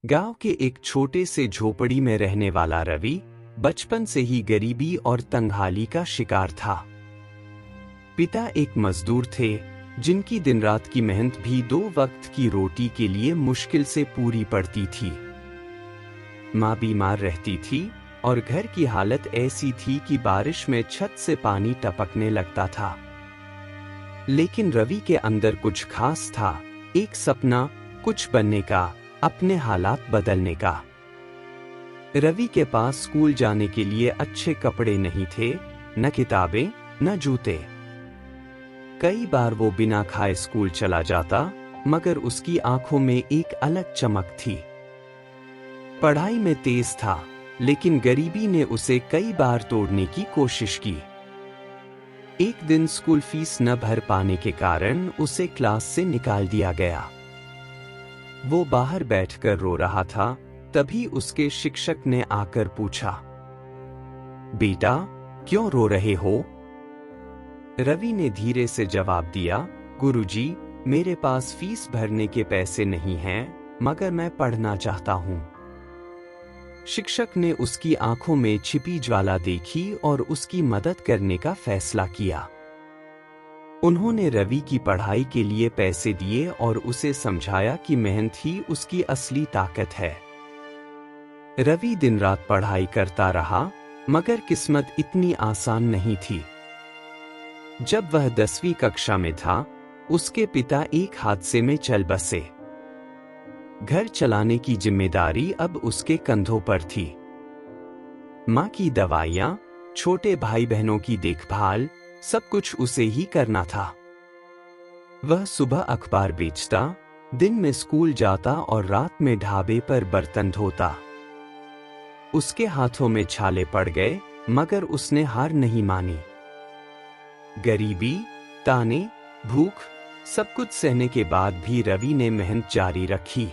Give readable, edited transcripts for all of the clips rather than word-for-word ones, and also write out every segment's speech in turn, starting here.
गांव के एक छोटे से झोपड़ी में रहने वाला रवि बचपन से ही गरीबी और तंगहाली का शिकार था। पिता एक मजदूर थे जिनकी दिन रात की मेहनत भी 2 वक्त की रोटी के लिए मुश्किल से पूरी पड़ती थी। माँ बीमार रहती थी और घर की हालत ऐसी थी कि बारिश में छत से पानी टपकने लगता था। लेकिन रवि के अंदर कुछ खास था, एक सपना, कुछ बनने का, अपने हालात बदलने का। रवि के पास स्कूल जाने के लिए अच्छे कपड़े नहीं थे, न किताबें, न जूते। कई बार वो बिना खाए स्कूल चला जाता, मगर उसकी आंखों में एक अलग चमक थी। पढ़ाई में तेज था, लेकिन गरीबी ने उसे कई बार तोड़ने की कोशिश की। एक दिन स्कूल फीस न भर पाने के कारण उसे क्लास से निकाल दिया गया। वो बाहर बैठकर रो रहा था, तभी उसके शिक्षक ने आकर पूछा, बेटा, क्यों रो रहे हो? रवि ने धीरे से जवाब दिया, गुरुजी, मेरे पास फीस भरने के पैसे नहीं हैं, मगर मैं पढ़ना चाहता हूं। शिक्षक ने उसकी आंखों में छिपी ज्वाला देखी और उसकी मदद करने का फैसला किया। उन्होंने रवि की पढ़ाई के लिए पैसे दिए और उसे समझाया कि मेहनत ही उसकी असली ताकत है। रवि दिन रात पढ़ाई करता रहा, मगर किस्मत इतनी आसान नहीं थी। जब वह 10वीं कक्षा में था, उसके पिता एक हादसे में चल बसे। घर चलाने की जिम्मेदारी अब उसके कंधों पर थी। माँ की दवाइयाँ, छोटे भाई बहनों की देखभाल, सब कुछ उसे ही करना था। वह सुबह अखबार बेचता, दिन में स्कूल जाता और रात में ढाबे पर बर्तन धोता। उसके हाथों में छाले पड़ गए, मगर उसने हार नहीं मानी। गरीबी, ताने, भूख, सब कुछ सहने के बाद भी रवि ने मेहनत जारी रखी।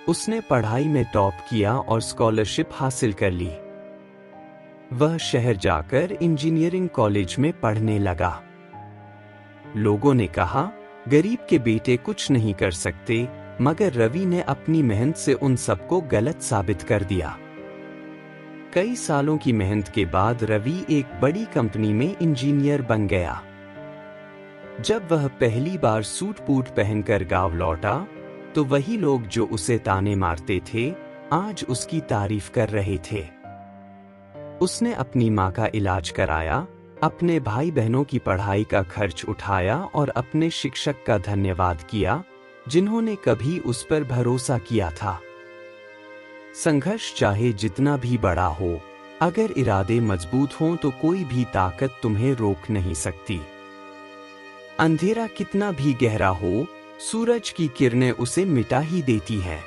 उसने पढ़ाई में टॉप किया और स्कॉलरशिप हासिल कर ली। वह शहर जाकर इंजीनियरिंग कॉलेज में पढ़ने लगा। लोगों ने कहा, गरीब के बेटे कुछ नहीं कर सकते, मगर रवि ने अपनी मेहनत से उन सबको गलत साबित कर दिया। कई सालों की मेहनत के बाद रवि एक बड़ी कंपनी में इंजीनियर बन गया। जब वह पहली बार सूट बूट पहनकर गांव लौटा, तो वही लोग जो उसे ताने मारते थे, आज उसकी तारीफ कर रहे थे। उसने अपनी माँ का इलाज कराया, अपने भाई बहनों की पढ़ाई का खर्च उठाया और अपने शिक्षक का धन्यवाद किया, जिन्होंने कभी उस पर भरोसा किया था। संघर्ष चाहे जितना भी बड़ा हो, अगर इरादे मजबूत हों तो कोई भी ताकत तुम्हें रोक नहीं सकती। अंधेरा कितना भी गहरा हो, सूरज की किरणें उसे मिटा ही देती हैं।